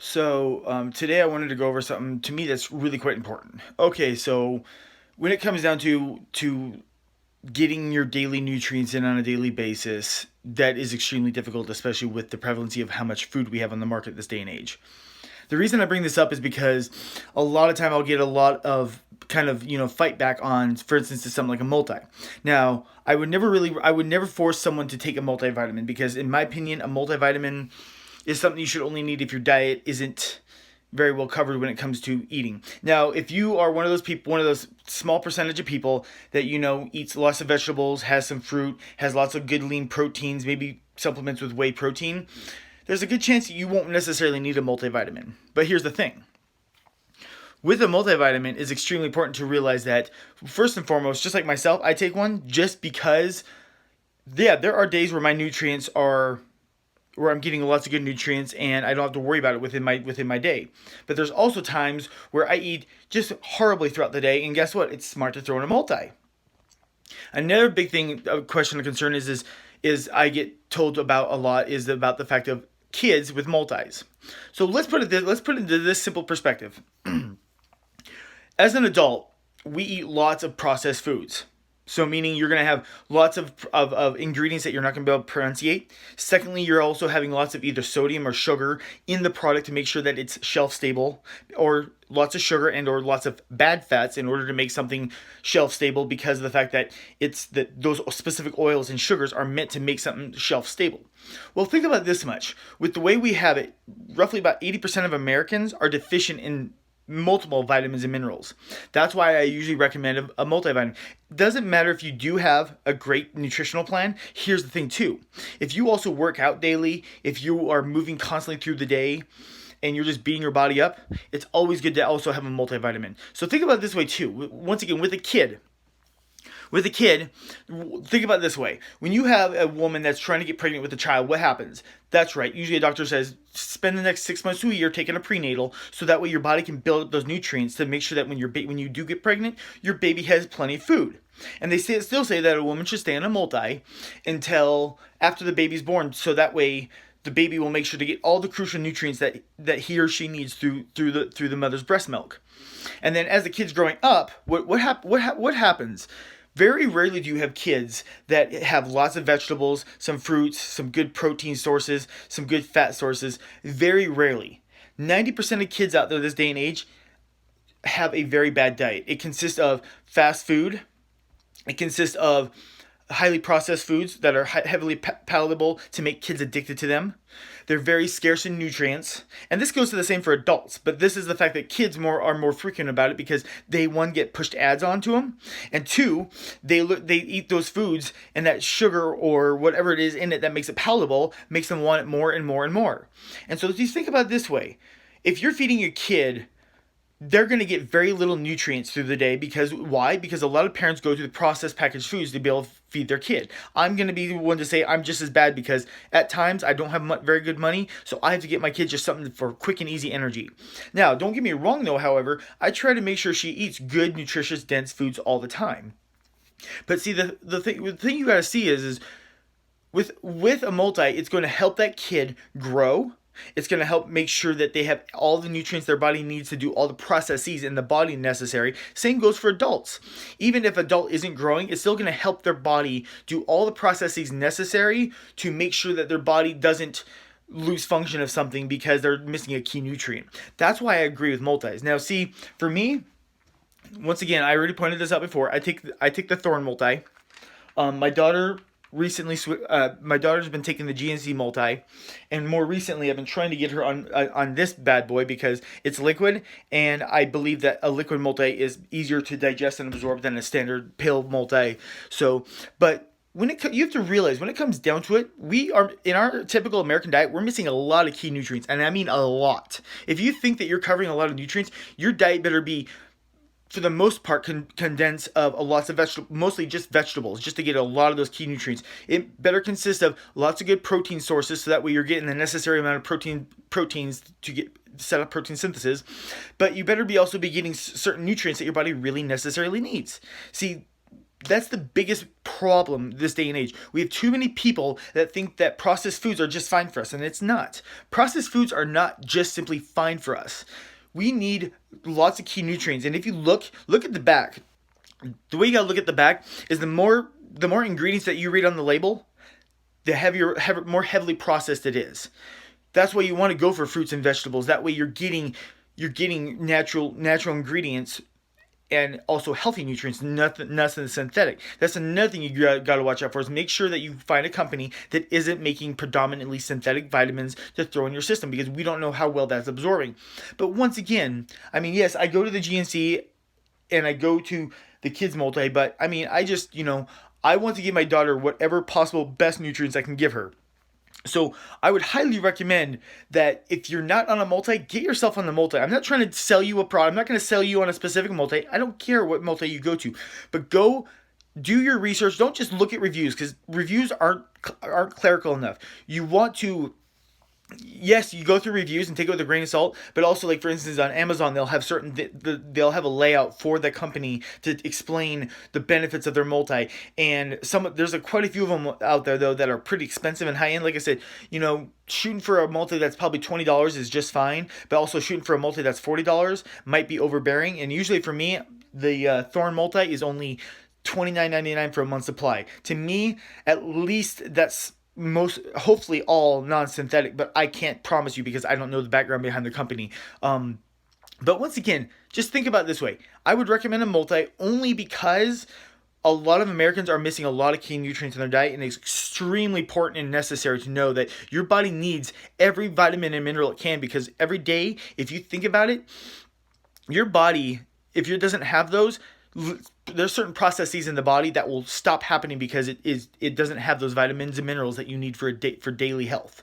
Today I wanted to go over something to me that's really quite important. Okay, so when it comes down to getting your daily nutrients in on a daily basis, that is extremely difficult, especially with the prevalency of how much food we have on the market this day and age. The reason I bring this up is because a lot of time I'll get a lot of kind of fight back on, for instance, to something like a multi. Now, I would never force someone to take a multivitamin because, in my opinion, a multivitamin is something you should only need if your diet isn't very well covered when it comes to eating. Now, if you are one of those people, one of those small percentage of people that eats lots of vegetables, has some fruit, has lots of good lean proteins, maybe supplements with whey protein, there's a good chance that you won't necessarily need a multivitamin. But here's the thing. With a multivitamin, it's extremely important to realize that, first and foremost, just like myself, I take one just because, yeah, there are days where my nutrients are where I'm getting lots of good nutrients and I don't have to worry about it within my day. But there's also times where I eat just horribly throughout the day, and guess what? It's smart to throw in a multi. Another big thing, a question of concern is I get told about a lot is about the fact of kids with multis. So let's put it into this simple perspective. As an adult, we eat lots of processed foods. So meaning you're going to have lots of ingredients that you're not going to be able to pronunciate. Secondly, you're also having lots of either sodium or sugar in the product to make sure that it's shelf stable, or lots of sugar and or lots of bad fats in order to make something shelf stable, because of the fact that it's that those specific oils and sugars are meant to make something shelf stable. Well, think about this much. With the way we have it, roughly about 80% of Americans are deficient in multiple vitamins and minerals. That's why I usually recommend a multivitamin. Doesn't matter if you do have a great nutritional plan. Here's the thing too. If you also work out daily, if you are moving constantly through the day, and you're just beating your body up, it's always good to also have a multivitamin. So think about it this way too. Once again, with a kid, think about it this way. When you have a woman that's trying to get pregnant with a child, what happens? That's right. Usually a doctor says, spend the next 6 months to a year taking a prenatal, so that way your body can build up those nutrients to make sure that when you do get pregnant, your baby has plenty of food. And they still say that a woman should stay on a multi until after the baby's born, so that way the baby will make sure to get all the crucial nutrients that he or she needs through the mother's breast milk. And then as the kid's growing up, what happens? Very rarely do you have kids that have lots of vegetables, some fruits, some good protein sources, some good fat sources. Very rarely. 90% of kids out there this day and age have a very bad diet. It consists of fast food. It consists of highly processed foods that are heavily palatable to make kids addicted to them. They're very scarce in nutrients, and this goes to the same for adults. But this is the fact that kids are more frequent about it because they, one, get pushed ads onto them, and two, they eat those foods, and that sugar or whatever it is in it that makes it palatable makes them want it more and more and more. And so you think about it this way: if you're feeding your kid, they're going to get very little nutrients through the day. Because why? Because a lot of parents go to the processed packaged foods to be able to feed their kid. I'm going to be the one to say I'm just as bad, because at times I don't have very good money, so I have to get my kid just something for quick and easy energy. Now, don't get me wrong though, however, I try to make sure she eats good, nutritious, dense foods all the time. But see, the thing you got to see is with a multi, it's going to help that kid grow. It's going to help make sure that they have all the nutrients their body needs to do all the processes in the body necessary. Same goes for adults. Even if adult isn't growing, it's still going to help their body do all the processes necessary to make sure that their body doesn't lose function of something because they're missing a key nutrient. That's why I agree with multis. Now, see, for me, once again, I already pointed this out before. I take the Thorne multi. My daughter recently my daughter's been taking the GNC multi, and more recently I've been trying to get her on this bad boy because it's liquid, and I believe that a liquid multi is easier to digest and absorb than a standard pill multi. So, but you have to realize, when it comes down to it, we are, in our typical American diet, we're missing a lot of key nutrients, and I mean a lot. If you think that you're covering a lot of nutrients, your diet better be, for the most part, condense of a lots of mostly just vegetables, just to get a lot of those key nutrients. It better consist of lots of good protein sources, so that way you're getting the necessary amount of proteins to get set up protein synthesis. But you better also be getting certain nutrients that your body really necessarily needs. See, That's the biggest problem this day and age. We have too many people that think that processed foods are just fine for us, and it's not. Processed foods are not just simply fine for us. We need lots of key nutrients, and if you look at the back, the way you gotta look at the back is the more ingredients that you read on the label, the more heavily processed it is. That's why you want to go for fruits and vegetables. That way you're getting natural ingredients and also healthy nutrients, nothing synthetic. That's another thing you got to watch out for, is make sure that you find a company that isn't making predominantly synthetic vitamins to throw in your system, because we don't know how well that's absorbing. But once again, I mean, yes, I go to the GNC and I go to the kids multi, but I mean, I want to give my daughter whatever possible best nutrients I can give her. So I would highly recommend that if you're not on a multi, get yourself on the multi. I'm not trying to sell you a product. I'm not going to sell you on a specific multi. I don't care what multi you go to, but go do your research. Don't just look at reviews, because reviews aren't clerical enough. You want to, yes, you go through reviews and take it with a grain of salt, but also, like, for instance, on Amazon, they'll have they'll have a layout for the company to explain the benefits of their multi. And there's quite a few of them out there though that are pretty expensive and high end. Like I said, shooting for a multi that's probably $20 is just fine, but also shooting for a multi that's $40 might be overbearing. And usually for me, the Thorne multi is only $29.99 for a month's supply. To me, at least that's most hopefully all non-synthetic, but I can't promise you because I don't know the background behind the company. But once again, just think about it this way. I would recommend a multi only because a lot of Americans are missing a lot of key nutrients in their diet, and it's extremely important and necessary to know that your body needs every vitamin and mineral it can, because every day, if you think about it, your body, if it doesn't have those, there's certain processes in the body that will stop happening because it doesn't have those vitamins and minerals that you need for daily health.